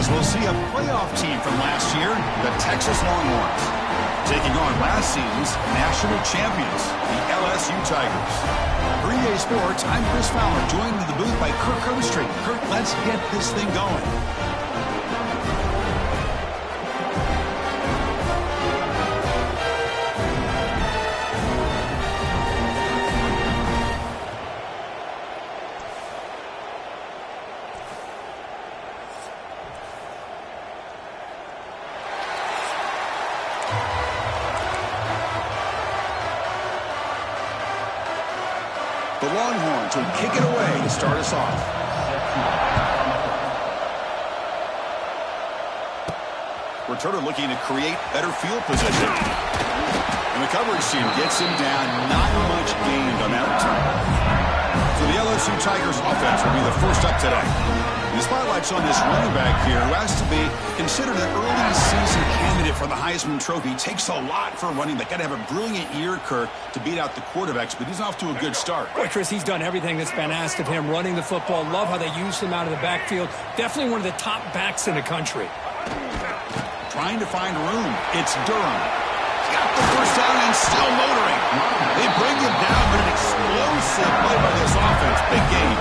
as we'll see a playoff team from last year, the Texas Longhorns, taking on last season's national champions, the LSU Tigers. For EA Sports, I'm Chris Fowler, joined in the booth by Kirk Herbstreit. Kirk, let's get this thing going. The Longhorns will kick it away to start us off. Returner looking to create better field position. And the coverage team gets him down. Not much gained on that return. So the LSU Tigers offense will be the first up today. The spotlight's on this running back here, who has to be considered an early season candidate for the Heisman Trophy. Takes a lot for a running back. Got to have a brilliant year, Kirk, to beat out the quarterbacks, but he's off to a good start. Boy, Chris, he's done everything that's been asked of him, running the football. Love how they used him out of the backfield. Definitely one of the top backs in the country. Trying to find room. It's Durham. He's got the first down and still motoring. They bring him down, but an explosive play by this offense. Big game.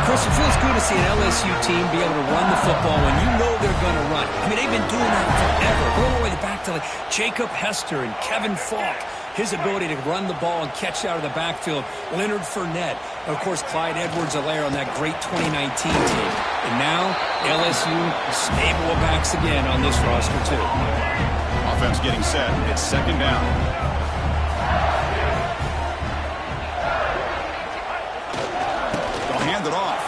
Chris, it feels good to see an LSU team be able to run the football when you know they're going to run. I mean, they've been doing that forever. Going all the way back to like Jacob Hester and Kevin Falk. His ability to run the ball and catch out of the backfield. Leonard Fournette. And of course, Clyde Edwards-Helaire on that great 2019 team. And now, LSU stable of backs again on this roster, too. Offense getting set. It's second down. They'll hand it off.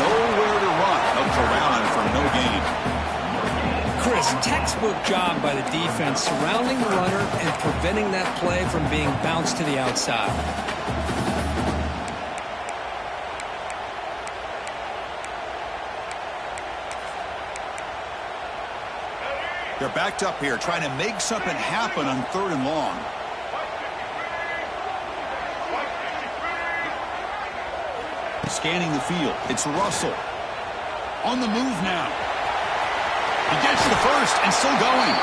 Nowhere to run. Up to Allen for no gain. Chris, textbook job by the defense surrounding the runner and preventing that play from being bounced to the outside. They're backed up here, trying to make something happen on 3rd and long. Scanning the field. It's Russell. On the move now. He gets to the first and still going.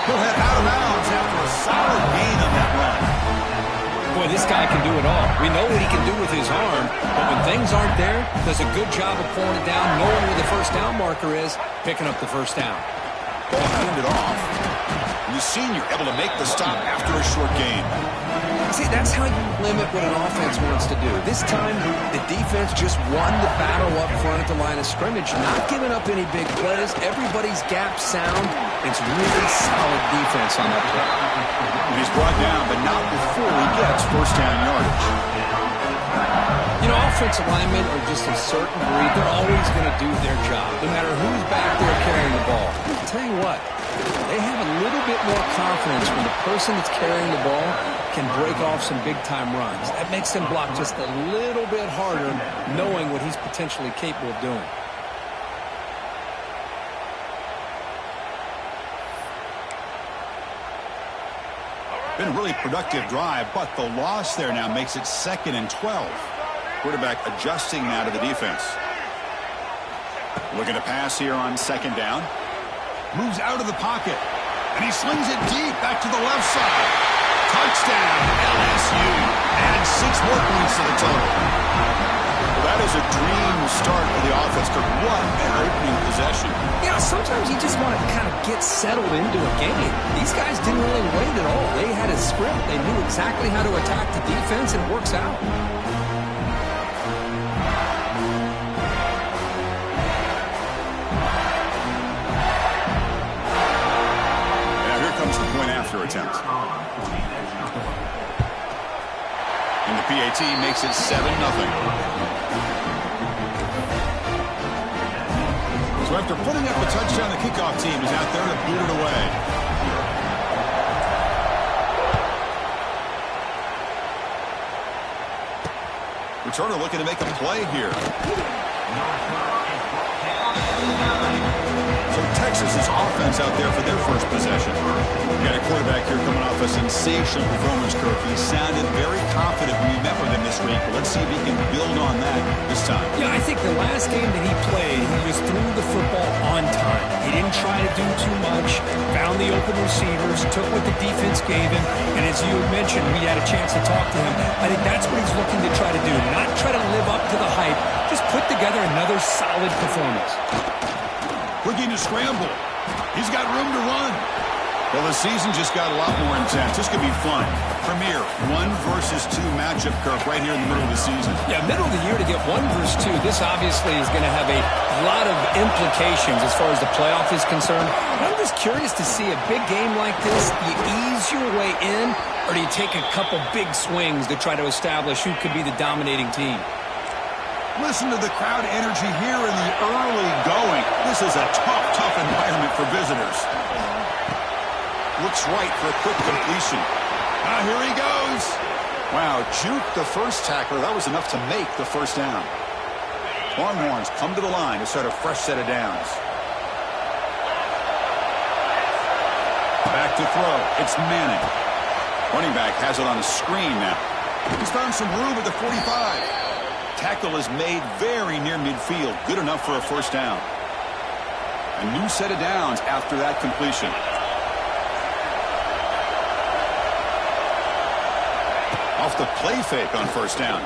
He'll head out of bounds after a solid gain on that run. Boy, this guy can do it all. We know what he can do with his arm, but when things aren't there, does a good job of pulling it down, knowing where the first down marker is, picking up the first down. Ball handed off. And the senior able to make the stop after a short gain. See, that's how you limit what an offense wants to do. This time, the defense just won the battle up front at the line of scrimmage, not giving up any big plays. Everybody's gap sound. It's really solid defense on that play. And he's brought down, but not before he gets first down yardage. You know, offensive linemen are just a certain breed. They're always going to do their job, no matter who's back there carrying the ball. I'll tell you what, they have a little bit more confidence when the person that's carrying the ball can break off some big-time runs. That makes them block just a little bit harder, knowing what he's potentially capable of doing. Been a really productive drive, but the loss there now makes it 2nd and 12. Quarterback adjusting now to the defense. Looking to pass here on 2nd down. Moves out of the pocket. And he slings it deep back to the left side. Touchdown, LSU. Add 6 more points to the total. Well, that is a dream start for the offense. What an opening possession. You know, sometimes you just want to kind of get settled into a game. These guys didn't really wait at all. They had a script. They knew exactly how to attack the defense, and it works out. Attempt. And the PAT makes it 7-0. So after putting up a touchdown, the kickoff team is out there to boot it away. Returner looking to make a play here. So This is his offense out there for their first possession. We got a quarterback here coming off a sensational performance, Kirk. He sounded very confident when we met with him this week. But let's see if he can build on that this time. Yeah, I think the last game that he played, he just threw the football on time. He didn't try to do too much, found the open receivers, took what the defense gave him, and as you had mentioned, we had a chance to talk to him. I think that's what he's looking to try to do, not try to live up to the hype, just put together another solid performance. Looking to scramble. He's got room to run. Well, the season just got a lot more intense. This could be fun. Premier 1 versus 2 matchup, Kirk, right here in the middle of the season. Yeah, middle of the year to get 1 versus 2. This obviously is going to have a lot of implications as far as the playoff is concerned. And I'm just curious to see a big game like this. You ease your way in, or do you take a couple big swings to try to establish who could be the dominating team? Listen to the crowd energy here in the early going. This is a tough environment for visitors. Looks right for a quick completion. Here he goes. Wow, juked the first tackler. That was enough to make the first down. Longhorns come to the line to start a fresh set of downs. Back to throw. It's Manning. Running back has it on a screen now. He's found some room at the 45. Tackle is made very near midfield. Good enough for a first down. A new set of downs after that completion. Off the play fake on first down.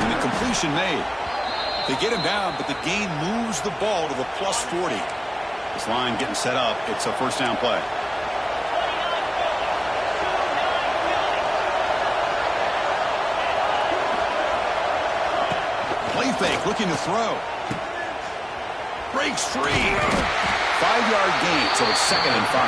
And the completion made. They get him down, but the gain moves the ball to the plus 40. This line getting set up. It's a first down play. Play fake, looking to throw. Breaks free. 5-yard gain, so it's 2nd and 5.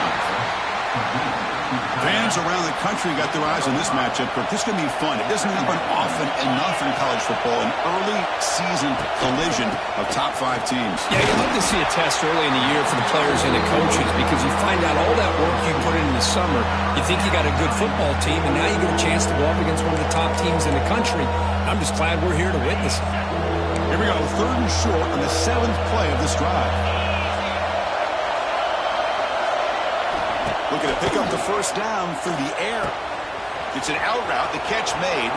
Fans around the country got their eyes on this matchup, but this is going to be fun. It doesn't happen often enough in college football, an early season collision of top 5 teams. Yeah, you love to see a test early in the year for the players and the coaches because you find out all that work you put in the summer. You think you got a good football team, and now you get a chance to go up against one of the top teams in the country. I'm just glad we're here to witness it. Here we go, 3rd and short on the 7th play of this drive. Looking to pick up the first down through the air. It's an out route, the catch made.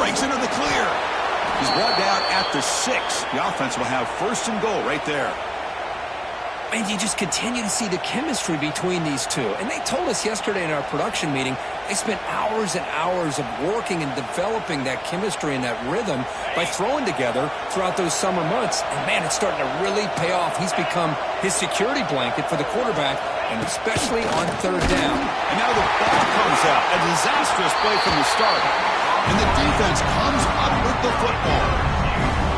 Breaks into the clear. He's brought down at the 6. The offense will have 1st and goal right there. And you just continue to see the chemistry between these two. And they told us yesterday in our production meeting, they spent hours and hours of working and developing that chemistry and that rhythm by throwing together throughout those summer months. And, man, it's starting to really pay off. He's become his security blanket for the quarterback, and especially on 3rd down. And now the ball comes out. A disastrous play from the start. And the defense comes up with the football.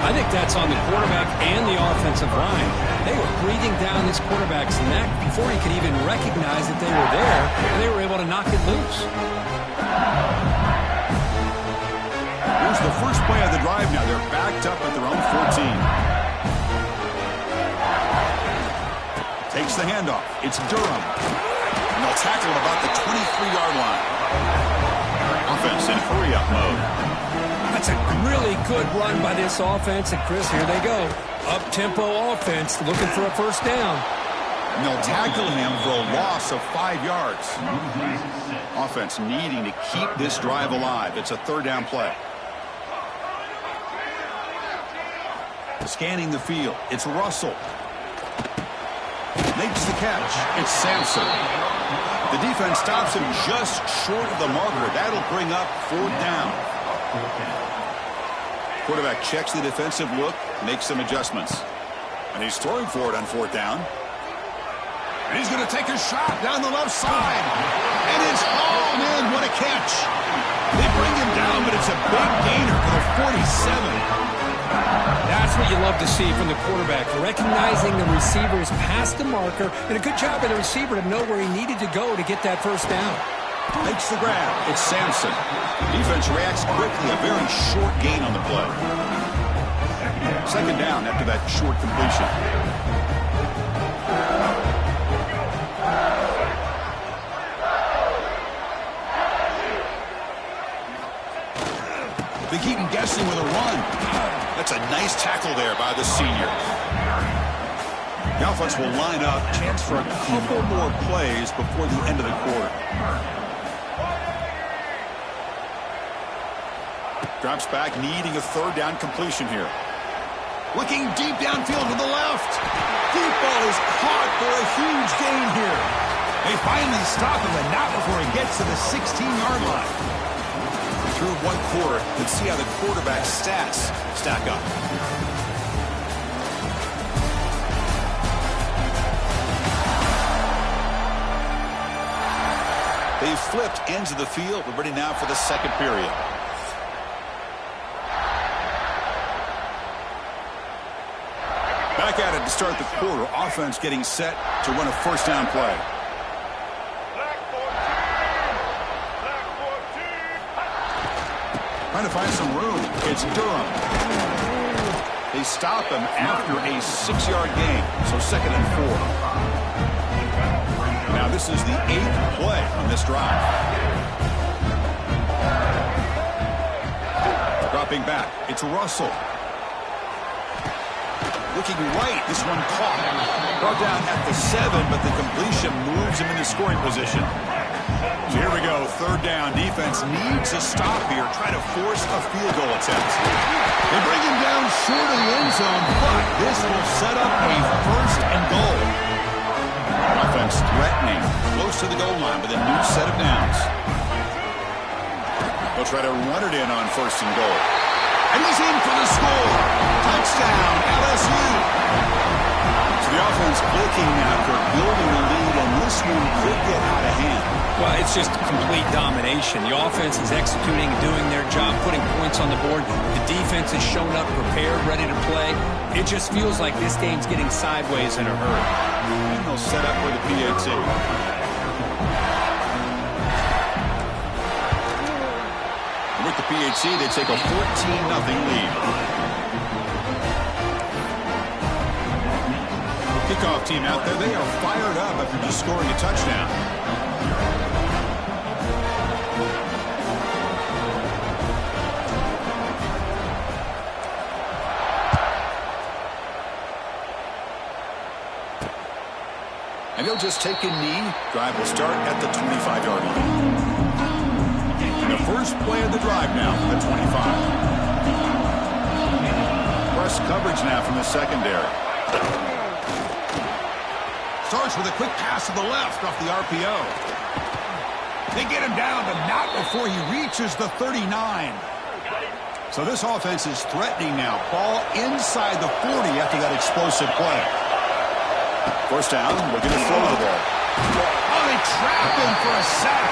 I think that's on the quarterback and the offensive line. They were breathing down this quarterback's neck before he could even recognize that they were there, and they were able to knock it loose. Here's the first play of the drive now. They're backed up at their own 14. Takes the handoff. It's Durham. And they'll tackle at about the 23-yard line. Offense in hurry-up mode. That's a really good run by this offense. And, Chris, here they go. Up-tempo offense looking for a first down. And they'll tackle him for a loss of 5 yards. Offense needing to keep this drive alive. It's a 3rd down play. Scanning the field. It's Russell. Makes the catch. It's Sampson. The defense stops him just short of the marker. That'll bring up 4th down. Quarterback checks the defensive look, makes some adjustments. And he's throwing for it on 4th down. And he's going to take a shot down the left side. And it's hauled in. What a catch. They bring him down, but it's a big gainer for the 47. That's what you love to see from the quarterback, recognizing the receiver's past the marker, and a good job by the receiver to know where he needed to go to get that first down. Makes the grab. It's Sampson. Defense reacts quickly. A very short gain on the play. 2nd down after that short completion. They keep him guessing with a run. That's a nice tackle there by the senior. The offense will line up. Chance for a couple more plays before the end of the quarter. Drops back, needing a third down completion here. Looking deep downfield to the left. Deep ball is caught for a huge gain here. They finally stop him, and not before he gets to the 16-yard line. Through one quarter, let's see how the quarterback's stats stack up. They've flipped ends of the field. We're ready now for the second period. Back at it to start the quarter. Offense getting set to run a first down play. Trying to find some room. It's Durham. They stop him after a 6-yard gain. So 2nd and 4. Now this is the 8th play on this drive. Dropping back. It's Russell. Looking right. This one caught. Brought down at the 7, but the completion moves him into scoring position. So here we go. 3rd down. Defense needs a stop here. Try to force a field goal attempt. They bring him down short of the end zone, but this will set up a 1st and goal. Offense threatening. Close to the goal line with a new set of downs. They'll try to run it in on 1st and goal. And he's in for the score. Touchdown, LSU. So the offense blinking after building a lead, and this one could get out of hand. Well, it's just complete domination. The offense is executing, doing their job, putting points on the board. The defense has shown up, prepared, ready to play. It just feels like this game's getting sideways in a hurry. And they'll set up for the PAT. With the PAT, they take a 14-0 lead. Kickoff team out there, they are fired up after just scoring a touchdown. And he'll just take a knee. Drive will start at the 25-yard line. And the first play of the drive now from the 25. Press coverage now from the secondary. Starts with a quick pass to the left off the RPO. They get him down, but not before he reaches the 39. So this offense is threatening now. Ball inside the 40 after that explosive play. First down, looking to throw the ball. Oh, they trap him for a sack.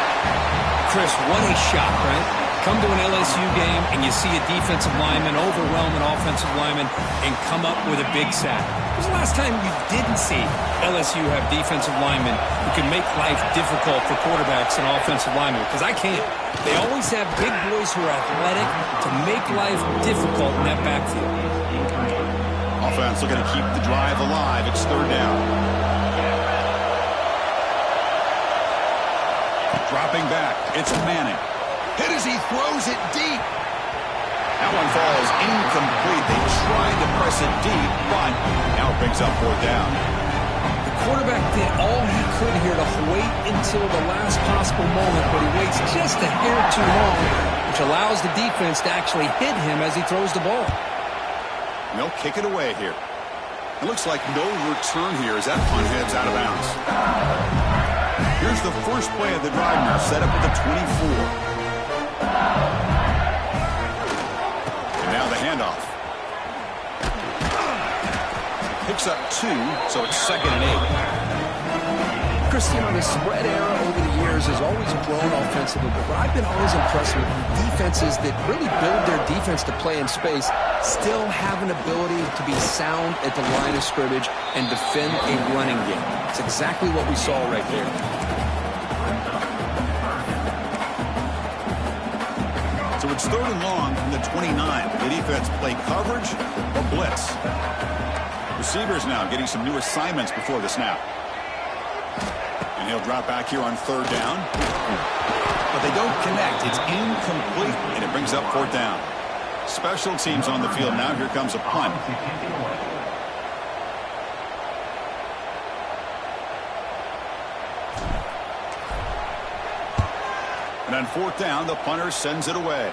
Chris, what a shot, right? Come to an LSU game and you see a defensive lineman overwhelm an offensive lineman and come up with a big sack. When was the last time you didn't see LSU have defensive linemen who can make life difficult for quarterbacks and offensive linemen? Because I can't. They always have big boys who are athletic to make life difficult in that backfield. Offense looking to keep the drive alive. It's 3rd down. Dropping back. It's Manning. Hit as he throws it deep. That one falls incomplete. They tried to press it deep, but now it brings up 4th down. The quarterback did all he could here to wait until the last possible moment, but he waits just a hair too long, which allows the defense to actually hit him as he throws the ball. And they'll kick it away here. It looks like no return here as that punt heads out of bounds. Here's the first play of the drive now, set up at the 24. And now the handoff. Picks up 2, so it's 2nd and 8. Chris, you know, the spread era over the years has always grown offensively, but what I've been always impressed with defenses that really build their defense to play in space still have an ability to be sound at the line of scrimmage and defend a running game. It's exactly what we saw right there. So it's 3rd and long from the 29. The defense play coverage or blitz. Receivers now getting some new assignments before the snap. And he'll drop back here on 3rd down. But they don't connect. It's incomplete, and it brings up 4th down. Special teams on the field now. Here comes a punt. And on fourth down, the punter sends it away.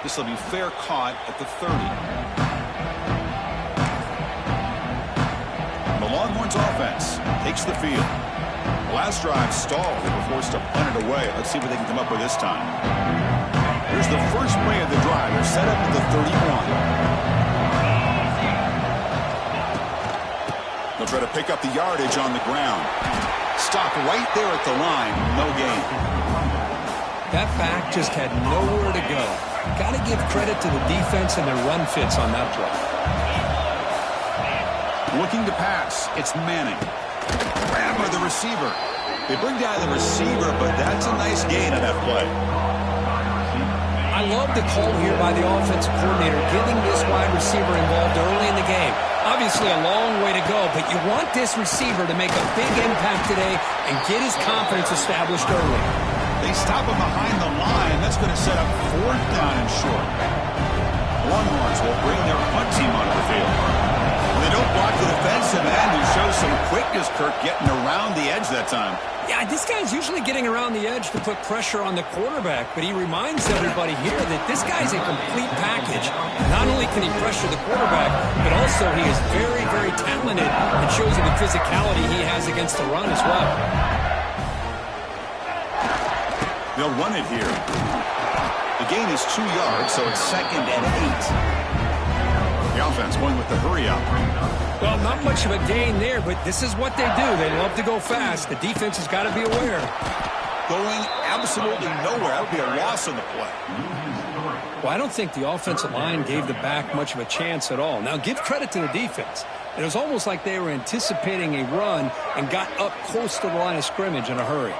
This will be fair caught at the 30. The Longhorns offense takes the field. The last drive stalled. They were forced to punt it away. Let's see what they can come up with this time. Here's the first play of the drive. They're set up at the 31. They'll try to pick up the yardage on the ground. Stop right there at the line. No gain. That back just had nowhere to go. Got to give credit to the defense and their run fits on that drive. Looking to pass. It's Manning. Grab by the receiver. They bring down the receiver, but that's a nice gain on that play. I love the call here by the offensive coordinator, getting this wide receiver involved early in the game. Obviously a long way to go, but you want this receiver to make a big impact today and get his confidence established early. They stop him behind the line. That's going to set up fourth down and short. Longhorns will bring their punt team onto the field. They don't block the defensive end, who shows some quickness, Kirk, getting around the edge that time. Yeah, this guy's usually getting around the edge to put pressure on the quarterback, but he reminds everybody here that this guy's a complete package. Not only can he pressure the quarterback, but also he is very, very talented and shows you the physicality he has against the run as well. They'll run it here. The gain is 2 yards, so it's 2nd and 8. The offense going with the hurry up. Well, not much of a gain there, but this is what they do. They love to go fast. The defense has got to be aware. Going absolutely nowhere. That would be a loss on the play. Well, I don't think the offensive line gave the back much of a chance at all. Now, give credit to the defense. It was almost like they were anticipating a run and got up close to the line of scrimmage in a hurry.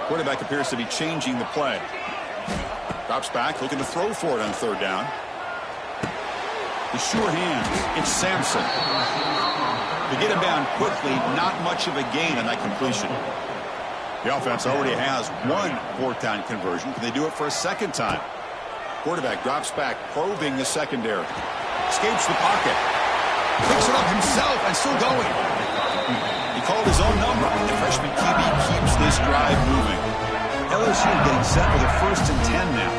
Quarterback appears to be changing the play. Drops back, looking to throw for it on third down. The sure hands. It's Sampson. To get him down quickly, not much of a gain on that completion. The offense already has one fourth down conversion. Can they do it for a second time? Quarterback drops back, probing the secondary. Escapes the pocket. Picks it up himself and still going. He called his own number. The freshman QB keeps this drive moving. LSU getting set with a 1st and 10 now.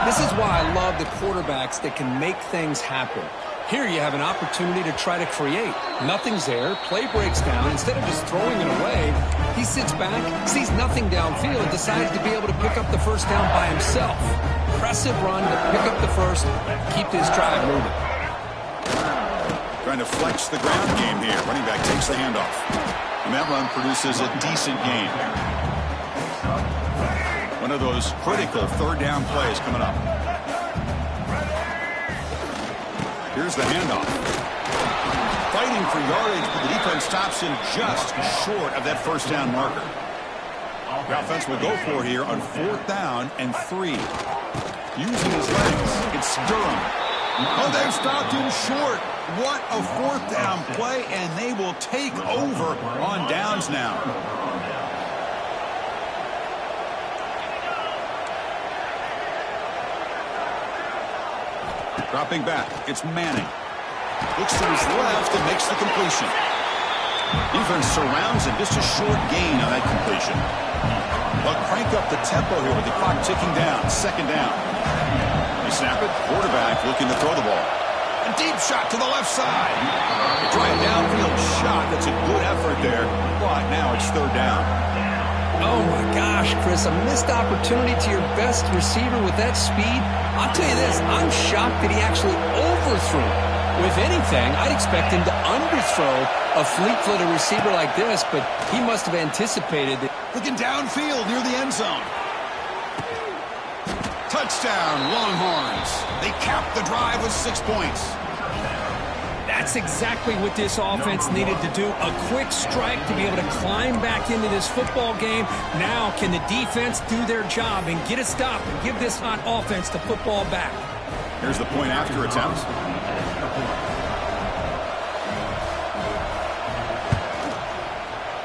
This is why I love the quarterbacks that can make things happen. Here you have an opportunity to try to create. Nothing's there. Play breaks down. Instead of just throwing it away, he sits back, sees nothing downfield, and decides to be able to pick up the first down by himself. Impressive run to pick up the first, keep this drive moving. Trying to flex the ground game here. Running back takes the handoff. And that run produces a decent gain. One of those critical third down plays coming up. Here's the handoff. Fighting for yardage, but the defense stops him just short of that first down marker. The offense will go for it here on 4th down and 3. Using his legs, it's Durham. Oh, they've stopped him short. What a 4th down play, and they will take over on downs now. Dropping back, it's Manning. Looks to his left and makes the completion. Defense surrounds him, just a short gain on that completion. They'll crank up the tempo here with the clock ticking down. 2nd down. They snap it. Quarterback looking to throw the ball. A deep shot to the left side. A dry downfield shot. That's a good effort there. But now it's 3rd down. Oh, my gosh, Chris, a missed opportunity to your best receiver with that speed. I'll tell you this, I'm shocked that he actually overthrew. With anything, I'd expect him to underthrow a fleet-footed receiver like this, but he must have anticipated it. Looking downfield near the end zone. Touchdown, Longhorns. They cap the drive with 6 points. That's exactly what this offense needed to do. A quick strike to be able to climb back into this football game. Now can the defense do their job and get a stop and give this hot offense the football back? Here's the point after attempt.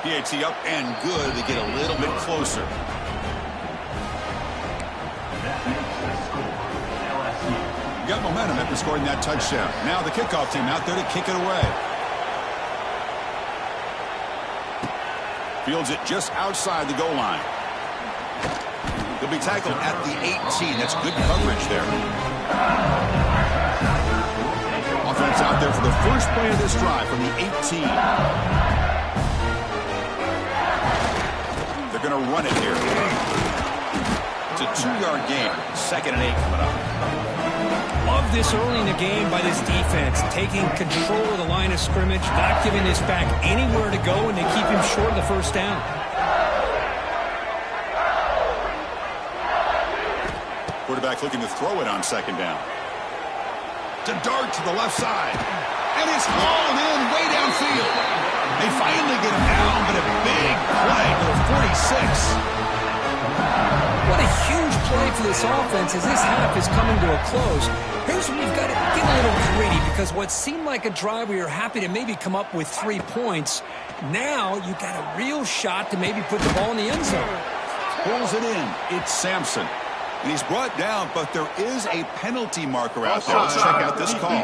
PAT up and good. They get a little bit closer. Got momentum after scoring that touchdown. Now the kickoff team out there to kick it away. Fields it just outside the goal line. He'll be tackled at the 18. That's good coverage there. Offense out there for the first play of this drive from the 18. They're going to run it here. It's a 2-yard gain. 2nd and 8 coming up. Love this early in the game by this defense, taking control of the line of scrimmage, not giving this back anywhere to go, and they keep him short of the first down. Quarterback looking to throw it on 2nd down. To dart to the left side. And it's hauled in way downfield. They finally get him down, but a big play for the 46. What a huge play for this offense as this half is coming to a close. Here's where you've got to get a little gritty, because what seemed like a drive where you're happy to maybe come up with 3 points, now you've got a real shot to maybe put the ball in the end zone. Pulls it in. It's Sampson. And he's brought down, but there is a penalty marker out there. Let's check out this call.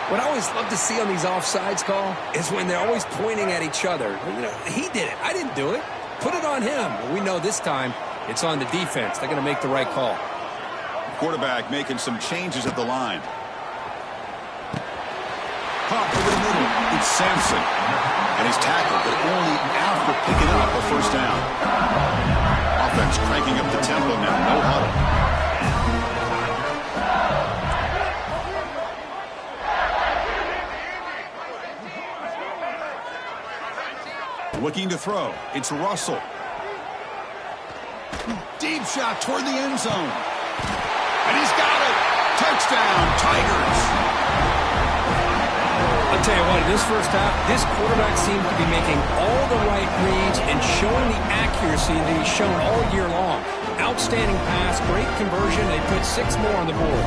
What I always love to see on these offsides call is when they're always pointing at each other. You know, he did it. I didn't do it. Put it on him. But we know this time it's on the defense. They're going to make the right call. Quarterback making some changes at the line. Pop over the middle. It's Sampson. And he's tackled, but only after picking up a first down. Offense cranking up the tempo now. No huddle. Looking to throw. It's Russell. Deep shot toward the end zone. And he's got it. Touchdown, Tigers. I'll tell you what, in this first half, this quarterback seems to be making all the right reads and showing the accuracy that he's shown all year long. Outstanding pass, great conversion. They put 6 more on the board.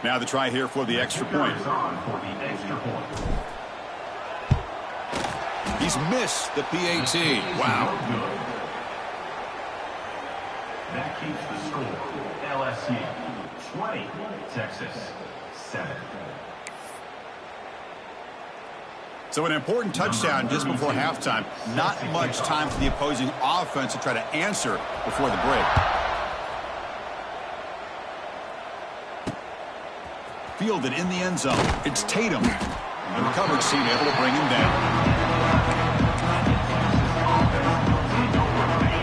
Now the try here for the extra point. He's missed the PAT. Wow. That keeps the score. LSU 20, Texas 7. So an important touchdown just before halftime. Not much time for the opposing offense to try to answer before the break. Fielded in the end zone. It's Tatum. And the coverage team able to bring him down.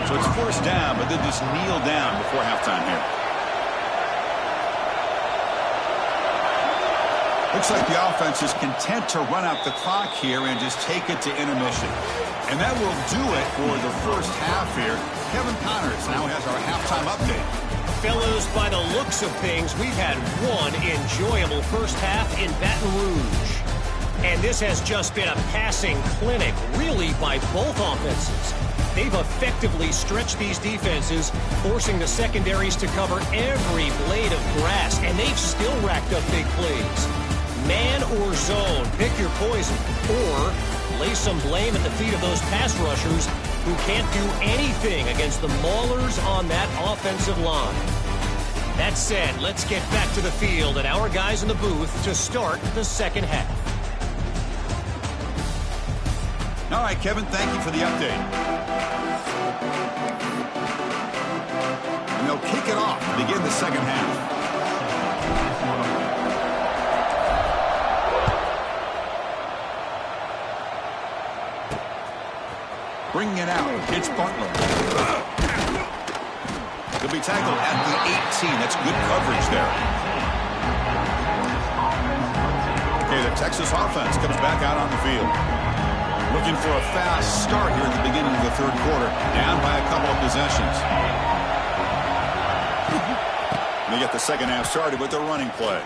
So it's first down, but they just kneel down before halftime here. Looks like the offense is content to run out the clock here and just take it to intermission. And that will do it for the first half here. Kevin Connors now has our halftime update. Fellows, by the looks of things, we've had one enjoyable first half in Baton Rouge. And this has just been a passing clinic, really, by both offenses. They've effectively stretched these defenses, forcing the secondaries to cover every blade of grass, and they've still racked up big plays. Man or zone, pick your poison, or lay some blame at the feet of those pass rushers who can't do anything against the maulers on that offensive line. That said, let's get back to the field and our guys in the booth to start the second half. All right, Kevin, thank you for the update. And they'll kick it off to begin the second half. Bringing it out, it's Butler. He'll be tackled at the 18. That's good coverage there. Okay, the Texas offense comes back out on the field. Looking for a fast start here at the beginning of the third quarter. Down by a couple of possessions. They get the second half started with the running play.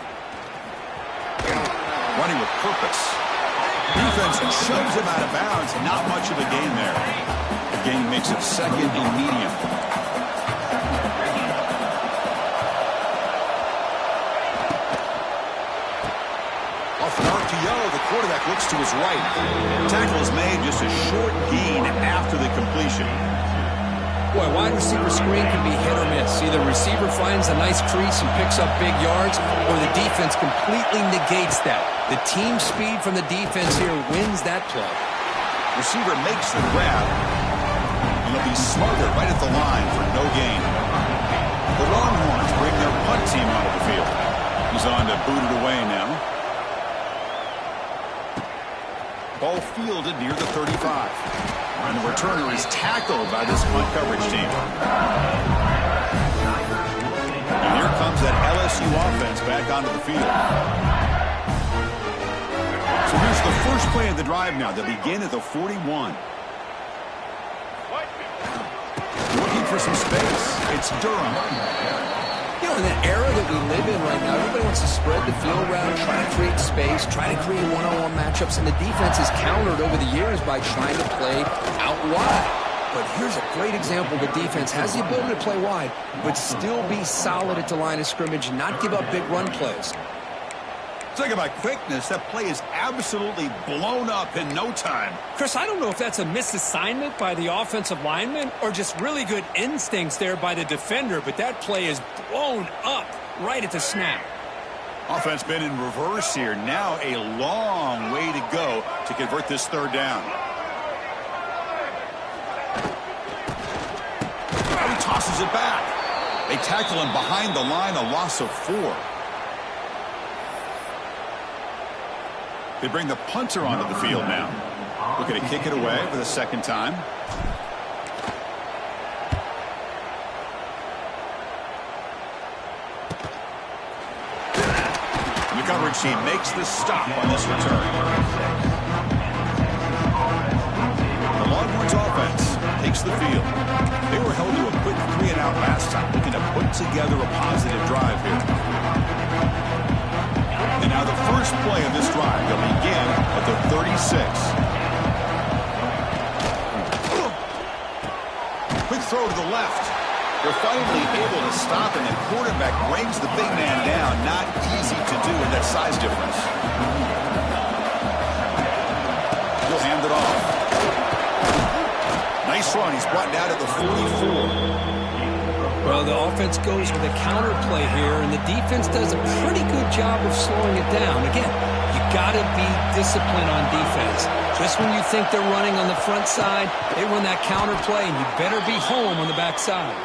Running with purpose. Defense shoves him out of bounds. Not much of a gain there. The gain makes it second and medium. quarterback looks to his right. Tackle is made, just a short gain after the completion. Boy, wide receiver screen can be hit or miss. Either receiver finds a nice crease and picks up big yards, or the defense completely negates that. The team speed from the defense here wins that play. Receiver makes the grab, and they'll be smothered right at the line for no gain. The Longhorns bring their punt team onto the field. He's on to boot it away now. Ball fielded near the 35. And the returner is tackled by this punt coverage team. And here comes that LSU offense back onto the field. So here's the first play of the drive now. They begin at the 41. Looking for some space. It's Durham. You know, in the era that we live in right now, everybody wants to spread the field around, try to create space, try to create one-on-one matchups, and the defense is countered over the years by trying to play out wide. But here's a great example. The defense has the ability to play wide, but still be solid at the line of scrimmage and not give up big run plays. Talk about quickness. That play is absolutely blown up in no time. Chris, I don't know if that's a misassignment by the offensive lineman or just really good instincts there by the defender, but that play is blown up right at the snap. Offense been in reverse here. Now a long way to go to convert this third down. Now he tosses it back. They tackle him behind the line, a loss of 4. They bring the punter onto the field now. Looking to kick it away for the second time. And the coverage team makes the stop on this return. The Longhorns offense takes the field. They were held to a quick 3-and-out last time, looking to put together a positive drive here. And now the first play of this drive, they'll begin at the 36. Quick throw to the left. They're finally able to stop, and the quarterback brings the big man down. Not easy to do with that size difference. He'll hand it off. Nice run. He's brought down at the 44. Well, the offense goes with a counter play here, and the defense does a pretty good job of slowing it down. Again, you got to be disciplined on defense. Just when you think they're running on the front side, they run that counter play, and you better be home on the back side.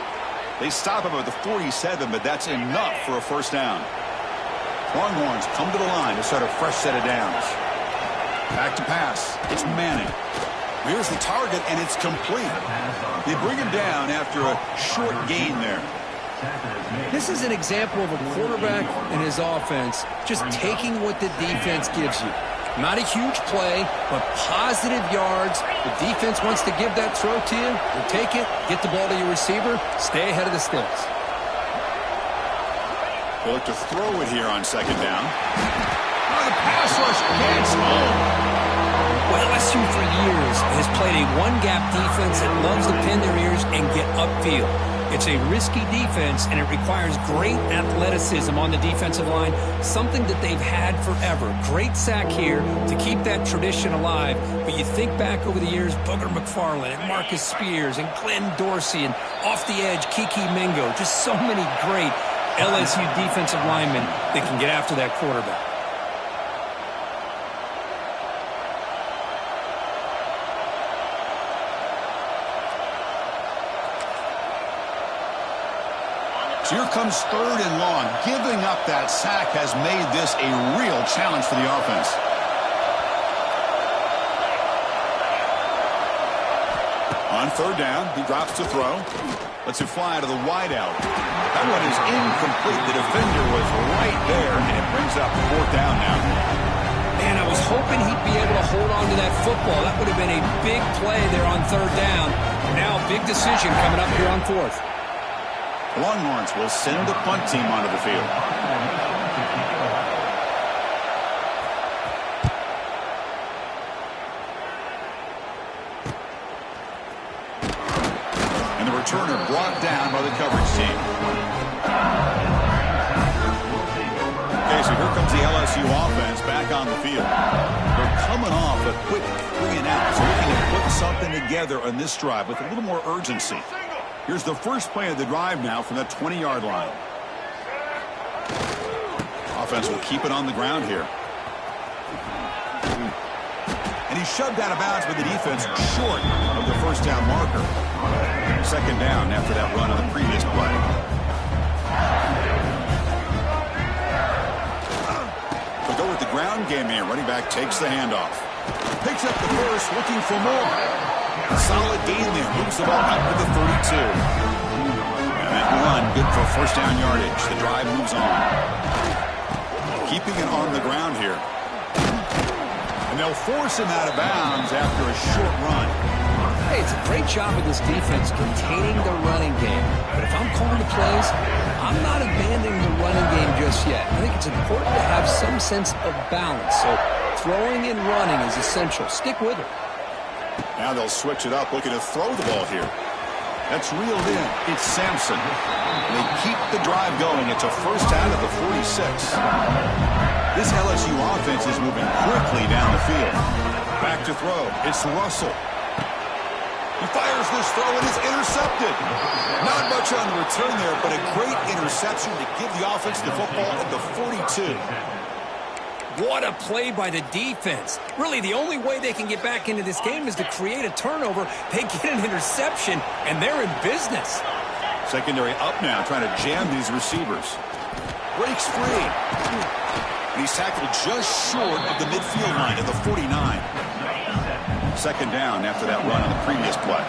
They stop him at the 47, but that's enough for a first down. Longhorns come to the line to start a fresh set of downs. Back to pass. It's Manning. Here's the target, and it's complete. They bring him down after a short gain there. This is an example of a quarterback and his offense just taking what the defense gives you. Not a huge play, but positive yards. The defense wants to give that throw to you. You take it, get the ball to your receiver, stay ahead of the sticks. They look to throw it here on second down. Oh, the pass rush gets home. Well, LSU for years has played a one-gap defense that loves to pin their ears and get upfield. It's a risky defense, and it requires great athleticism on the defensive line, something that they've had forever. Great sack here to keep that tradition alive. But you think back over the years, Booger McFarland and Marcus Spears and Glenn Dorsey and off the edge, Kiki Mingo. Just so many great LSU defensive linemen that can get after that quarterback. So here comes third and long. Giving up that sack has made this a real challenge for the offense. On third down, he drops to throw. Lets it fly to the wideout. That one is incomplete. The defender was right there, and it brings up fourth down now. Man, I was hoping he'd be able to hold on to that football. That would have been a big play there on third down. Now a big decision coming up here on fourth. Longhorns will send the punt team onto the field. And the returner brought down by the coverage team. Okay, so here comes the LSU offense back on the field. Their quit bringing out. So looking to put something together on this drive with a little more urgency. Here's the first play of the drive now from that 20-yard line. Offense will keep it on the ground here. And he's shoved out of bounds with the defense short of the first down marker. Second down after that run on the previous play. To go with the ground game here, running back takes the handoff. Picks up the first, looking for more. A solid gain there, moves the ball up to the 32. And that run, good for first down yardage. The drive moves on. Keeping it on the ground here. And they'll force him out of bounds after a short run. Hey, it's a great job of this defense containing the running game. But if I'm calling the plays, I'm not abandoning the running game just yet. I think it's important to have some sense of balance. So throwing and running is essential. Stick with it. Now they'll switch it up, looking to throw the ball here. That's reeled in. It's Sampson. They keep the drive going. It's a first down at the 46. This LSU offense is moving quickly down the field. Back to throw. It's Russell. He fires this throw and is intercepted. Not much on the return there, but a great interception to give the offense the football at the 42. What a play by the defense. Really, the only way they can get back into this game is to create a turnover. They get an interception, and they're in business. Secondary up now, trying to jam these receivers. Breaks free. And he's tackled just short of the midfield line at the 49. Second down after that run on the previous play.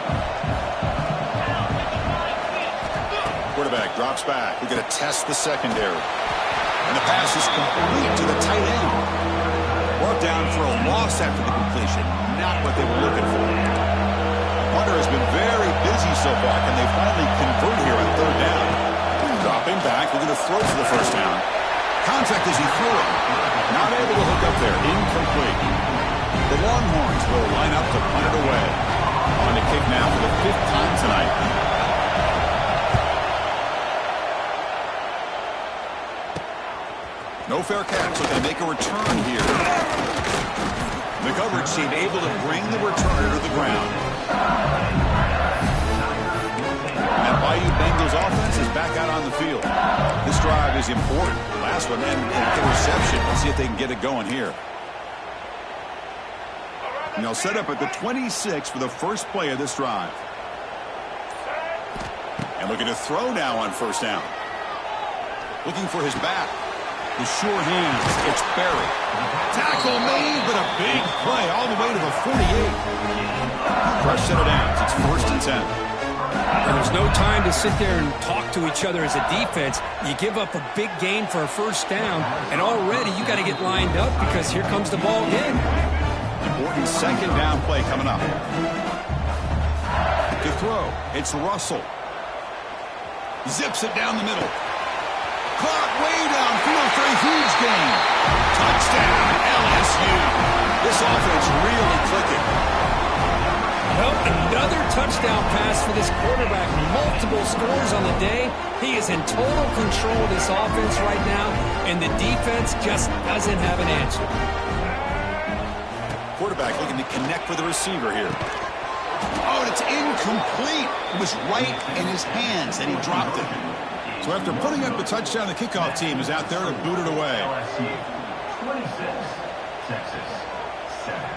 Quarterback drops back. We're going to test the secondary. And the pass is complete to the tight end. Brought down for a loss after the completion. Not what they were looking for. Hunter has been very busy so far. Can they finally convert here on third down? Dropping back. We're going to throw for the first down. Contact as he threw it. Not able to hook up there. Incomplete. The Longhorns will line up to punt it away. On to kick now for the 5th time tonight. No fair catch. Looking to make a return here. The coverage team able to bring the returner to the ground. And Bayou Bengals offense is back out on the field. This drive is important. Last one, and an interception. Let's see if they can get it going here. And they'll set up at the 26 for the first play of this drive. And looking to throw now on first down. Looking for his back. The sure hands. It's Barry. Tackle made, but a big play all the way to the 48. Fresh set of downs. It's 1st and 10. And there's no time to sit there and talk to each other as a defense. You give up a big gain for a first down, and already you got to get lined up because here comes the ball again. Important second down play coming up. To throw, it's Russell. Zips it down the middle. Caught way downfield for a huge gain. Touchdown, LSU. This offense really clicking. Well, another touchdown pass for this quarterback. Multiple scores on the day. He is in total control of this offense right now, and the defense just doesn't have an answer. Quarterback looking to connect with the receiver here. Oh, and it's incomplete. It was right in his hands, and he dropped it. So after putting up the touchdown, the kickoff team is out there to boot it away. 26, Texas 7.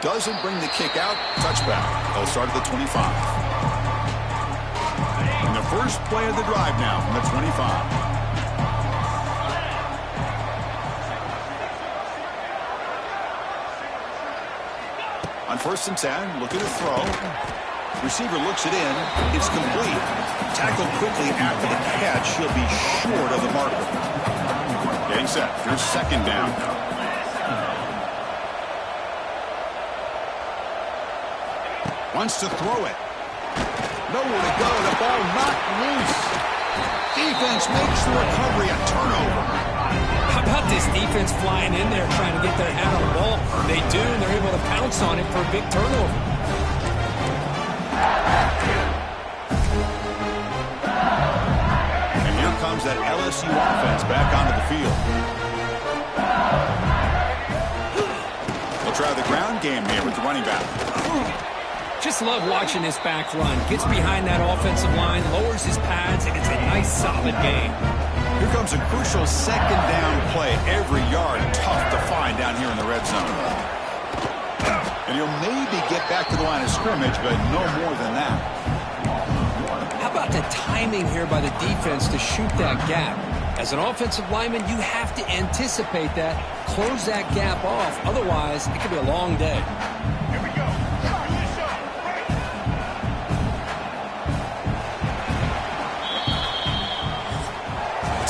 Doesn't bring the kick out. Touchback. They'll start at the 25. And the first play of the drive now from the 25. On 1st and 10, looking to throw. Receiver looks it in. It's complete. Tackled quickly after the catch. He'll be short of the marker. Getting set. Here's second down. Wants to throw it. Nowhere to go. The ball knocked loose. Defense makes the recovery a turnover. How about this defense flying in there trying to get their hand on the ball? They do, and they're able to pounce on it for a big turnover. LSU offense back onto the field. They'll try the ground game here with the running back. Just love watching this back run. Gets behind that offensive line, lowers his pads, and it's a nice, solid game. Here comes a crucial second down play. Every yard tough to find down here in the red zone. And he'll maybe get back to the line of scrimmage, but no more than that. How about the timing here by the defense to shoot that gap? As an offensive lineman, you have to anticipate that, close that gap off. Otherwise, it could be a long day. Here we go.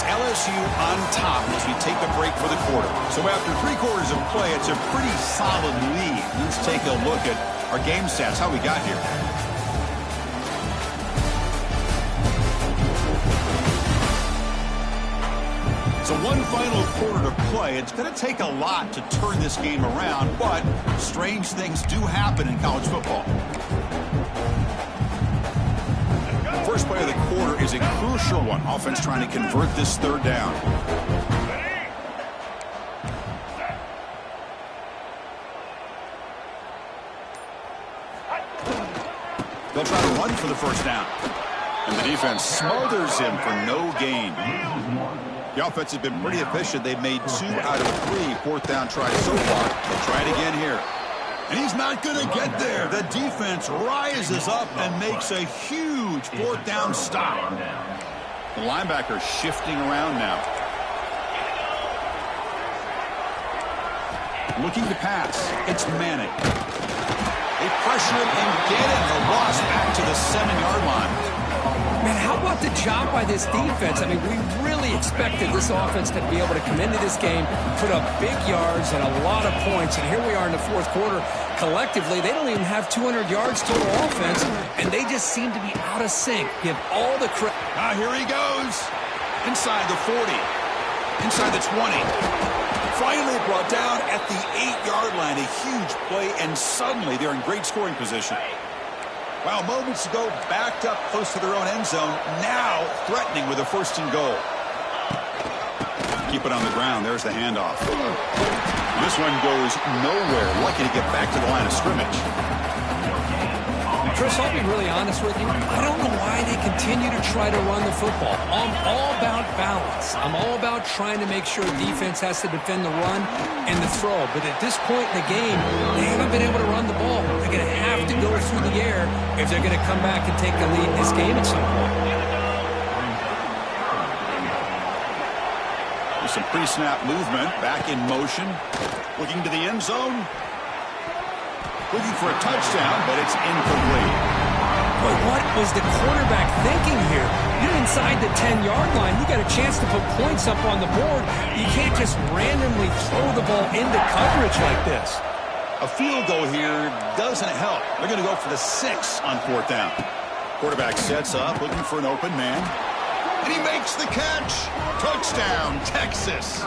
LSU on top as we take a break for the quarter. So after 3 quarters of play, it's a pretty solid lead. Let's take a look at our game stats, how we got here. So one final quarter to play. It's going to take a lot to turn this game around, but strange things do happen in college football. First play of the quarter is a crucial one. Offense trying to convert this third down. They'll try to run for the first down. And the defense smothers him for no gain. The offense has been pretty efficient. They've made 2 out of 3 fourth down tries so far. They'll try it again here. And he's not going to get there. The defense rises up and makes a huge fourth down stop. The linebacker shifting around now. Looking to pass. It's Manning. They pressure him and get it. The loss back to the 7-yard line. Man, how about the job by this defense? I mean, we really expected this offense to be able to come into this game, put up big yards and a lot of points. And here we are in the fourth quarter. Collectively, they don't even have 200 yards total offense, and they just seem to be out of sync. Give all the credit. Here he goes. Inside the 40. Inside the 20. Finally brought down at the 8-yard line. A huge play, and suddenly they're in great scoring position. Wow, moments ago, backed up close to their own end zone. Now threatening with a 1st and goal. Keep it on the ground. There's the handoff. This one goes nowhere. Lucky to get back to the line of scrimmage. Chris, I'll be really honest with you. I don't know why they continue to try to run the football. I'm all about balance. I'm all about trying to make sure defense has to defend the run and the throw. But at this point in the game, they haven't been able to run the ball. They're going to have to go through the air if they're going to come back and take the lead in this game at some point. There's some pre-snap movement. Back in motion. Looking to the end zone. Looking for a touchdown, but it's incomplete. But what was the quarterback thinking here? You're inside the 10-yard line. You got a chance to put points up on the board. You can't just randomly throw the ball into coverage like this. A field goal here doesn't help. They're going to go for the 6 on 4th down. Quarterback sets up, looking for an open man. And he makes the catch. Touchdown, Texas.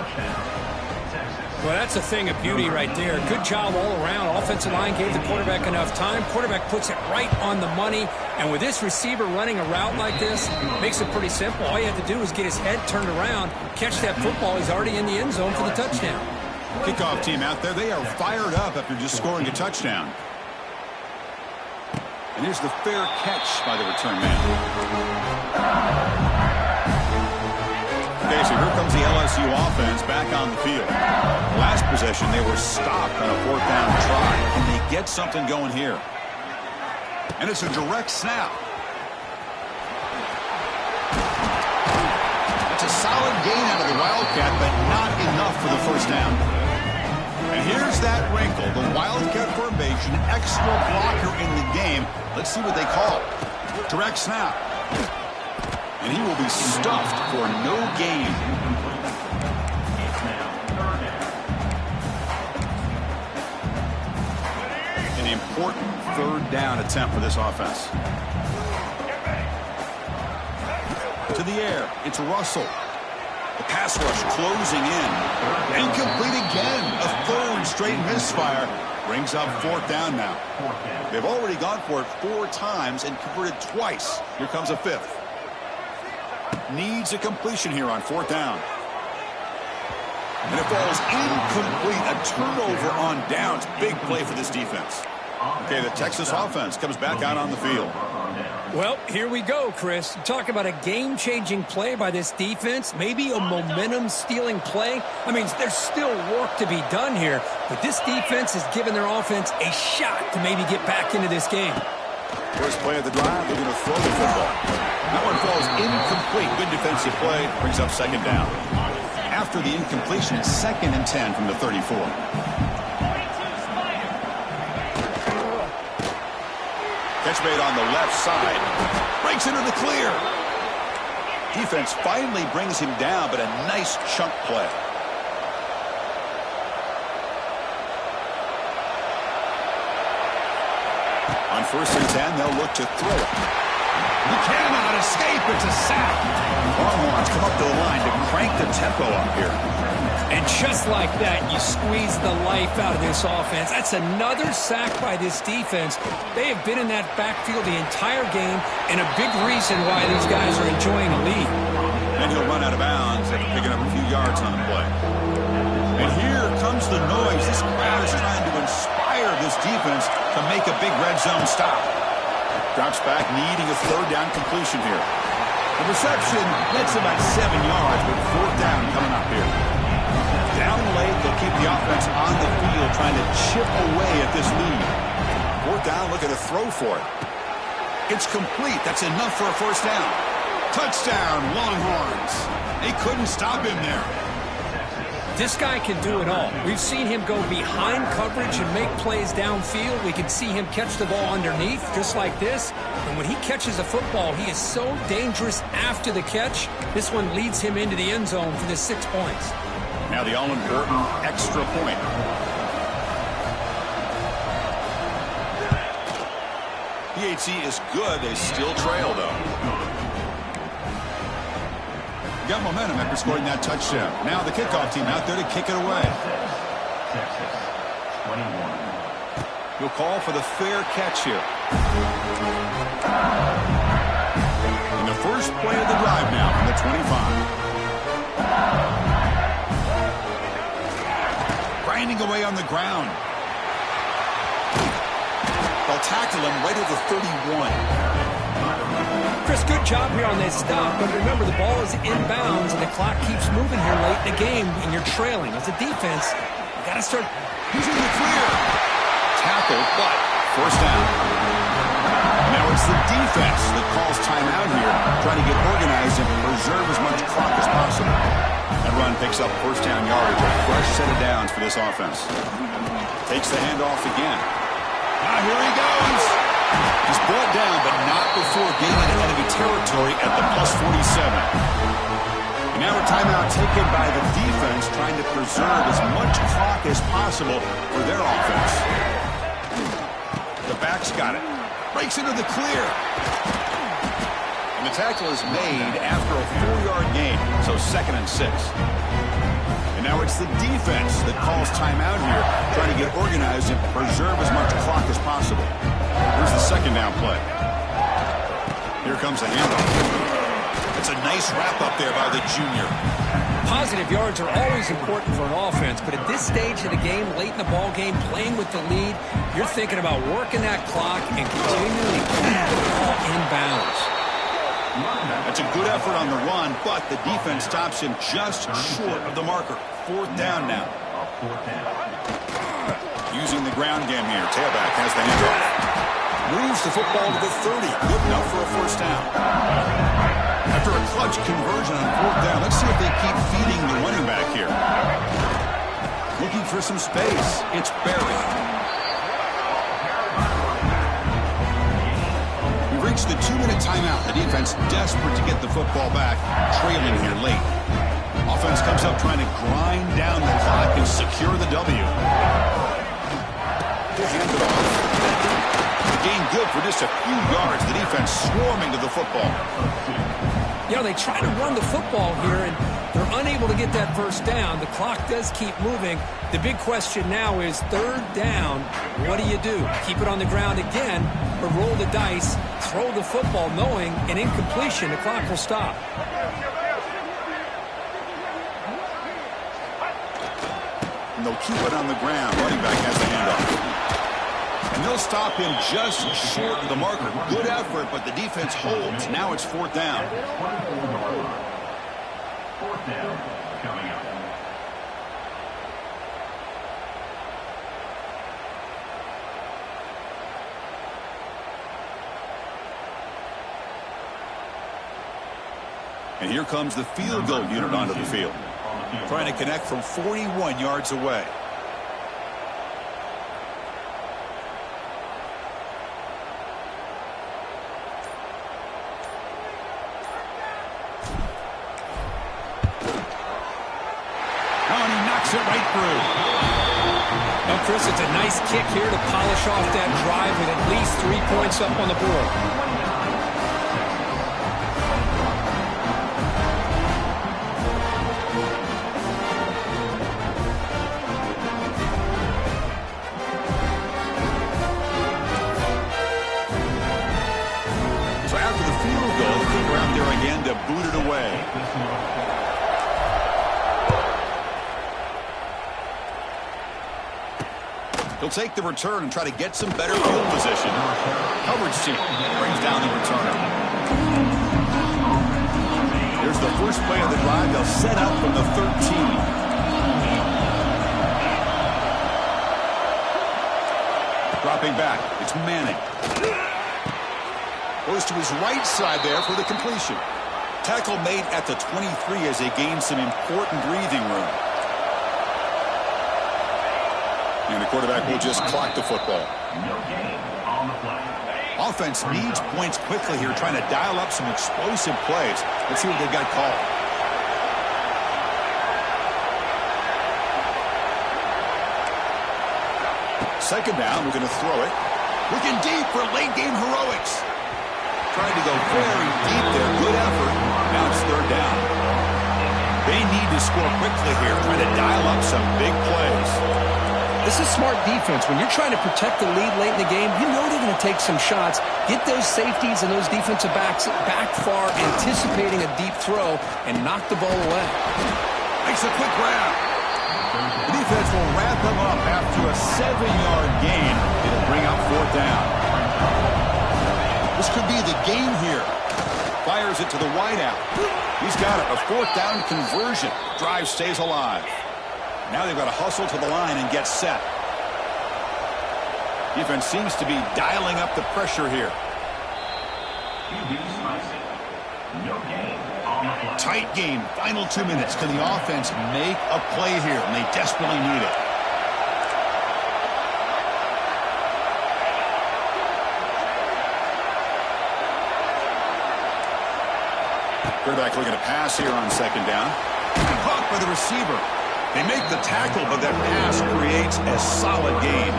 Well, that's a thing of beauty right there. Good job all around. Offensive line gave the quarterback enough time. Quarterback puts it right on the money. And with this receiver running a route like this, makes it pretty simple. All you have to do is get his head turned around, catch that football. He's already in the end zone for the touchdown. Kickoff team out there. They are fired up after just scoring a touchdown. And here's the fair catch by the return man. Okay, so here comes the LSU offense back on the field. Last possession, they were stopped on a 4th down try. Can they get something going here? And it's a direct snap. It's a solid gain out of the Wildcat, but not enough for the 1st down. And here's that wrinkle. The Wildcat formation, extra blocker in the game. Let's see what they call. Direct snap. And he will be stuffed for no gain. An important 3rd down attempt for this offense. To the air. It's Russell. The pass rush closing in. Incomplete again. A 3rd straight misfire. Brings up 4th down now. They've already gone for it 4 times and converted twice. Here comes a 5th. needs a completion here on 4th down. And it falls incomplete. A turnover on downs. Big play for this defense. Okay, the Texas offense comes back out on the field. Well, here we go, Chris. Talk about a game-changing play by this defense. Maybe a momentum-stealing play. I mean, there's still work to be done here, but this defense has given their offense a shot to maybe get back into this game. First play of the drive, they're going to throw the football. That one falls incomplete. Good defensive play. Brings up 2nd down. After the incompletion, it's 2nd and 10 from the 34. Catch made on the left side. Breaks into the clear. Defense finally brings him down, but a nice chunk play. On 1st and 10, they'll look to throw it. He cannot escape. It's a sack. Longhorns come up to the line to crank the tempo up here. And just like that, you squeeze the life out of this offense. That's another sack by this defense. They have been in that backfield the entire game, and a big reason why these guys are enjoying a lead. And he'll run out of bounds after picking up a few yards on the play. And here comes the noise. This crowd is trying to inspire this defense to make a big red zone stop. Drops back, needing a 3rd down completion here. The reception gets about 7 yards, but 4th down coming up here. Down late, they'll keep the offense on the field, trying to chip away at this lead. 4th down, look at a throw for it. It's complete. That's enough for a 1st down. Touchdown, Longhorns. They couldn't stop him there. This guy can do it all. We've seen him go behind coverage and make plays downfield. We can see him catch the ball underneath, just like this. And when he catches a football, he is so dangerous after the catch. This one leads him into the end zone for the 6 points. Now the all-important extra point. PHC is good. They still trail, though. Got momentum after scoring that touchdown. Now the kickoff team out there to kick it away. Texas, 21. He'll call for the fair catch here. And the first play of the drive now from the 25. Grinding away on the ground. They'll tackle him right at the 31. Chris, good job here on this stop, but remember the ball is inbounds and the clock keeps moving here late in the game and you're trailing. As a defense, you got to start. He's in the clear. Tackled, but 1st down. Now it's the defense that calls timeout here, trying to get organized and preserve as much clock as possible. That run picks up 1st down yardage, a fresh set of downs for this offense. Takes the handoff again. Now here he goes. He's brought down, but not before gaining enemy territory at the +47. And now a timeout taken by the defense, trying to preserve as much clock as possible for their offense. The back's got it. Breaks into the clear. And the tackle is made after a 4-yard gain, so 2nd and 6. And now it's the defense that calls timeout here, trying to get organized and preserve as much clock as possible. Here's the 2nd down play. Here comes the handoff. It's a nice wrap-up there by the junior. Positive yards are always important for an offense, but at this stage of the game, late in the ball game, playing with the lead, you're thinking about working that clock and continually keeping the ball inbounds. That's a good effort on the run, but the defense stops him just short of the marker. 4th down now. Using the ground game here. Tailback has the handoff. Moves the football to the 30. Good enough for a 1st down. After a clutch conversion on 4th down, let's see if they keep feeding the running back here. Looking for some space. It's Barry. We reached the 2-minute timeout. The defense desperate to get the football back, trailing here late. Offense comes up trying to grind down the clock and secure the W. They'll hand it off. The gain good for just a few yards. The defense swarming to the football. You know, they try to run the football here, and their unable to get that first down. The clock does keep moving. The big question now is third down. What do you do? Keep it on the ground again or roll the dice, throw the football knowing an incompletion, the clock will stop. And they'll keep it on the ground. Running back has the handoff. And they'll stop him just short of the marker. Good effort, but the defense holds. Now it's fourth down. Fourth down coming up. And here comes the field goal unit onto the field. Trying to connect from 41 yards away. It right through. Well, Chris, it's a nice kick here to polish off that drive with at least 3 points up on the board. So after the field goal, they come around there again to boot it away. He'll take the return and try to get some better field position. Coverage team brings down the returner. Here's the first play of the drive. They'll set up from the 13. Dropping back. It's Manning. Goes to his right side there for the completion. Tackle made at the 23 as they gain some important breathing room. And the quarterback will just clock the football. No gain on the play. Offense needs points quickly here, trying to dial up some explosive plays. Let's see what they've got called. Second down, we're going to throw it. Looking deep for late game heroics. Trying to go very deep there. Good effort. Now it's third down. They need to score quickly here, trying to dial up some big plays. This is smart defense. When you're trying to protect the lead late in the game, you know they're going to take some shots. Get those safeties and those defensive backs back far, anticipating a deep throw, and knock the ball away. Makes a quick grab. The defense will wrap them up after a 7-yard gain. It'll bring up fourth down. This could be the game here. Fires it to the wideout. He's got it. A fourth down conversion. Drive stays alive. Now they've got to hustle to the line and get set. Defense seems to be dialing up the pressure here. No gain on the play. Tight game. Final 2 minutes. Can the offense make a play here? And they desperately need it. Quarterback looking to pass here on second down. Caught by the receiver. They make the tackle, but that pass creates a solid gain.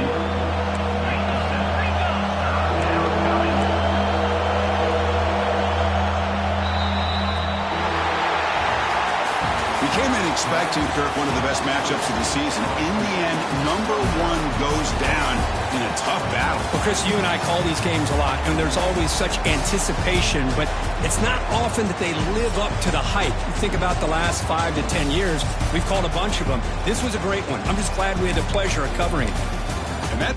We came in expecting, Kirk, one of the best matchups of the season. In the end, number one goes down in a tough battle. Well, Chris, you and I call these games a lot, and there's always such anticipation, but it's not often that they live up to the hype. You think about the last 5 to 10 years, we've called a bunch of them. This was a great one. I'm just glad we had the pleasure of covering it. And that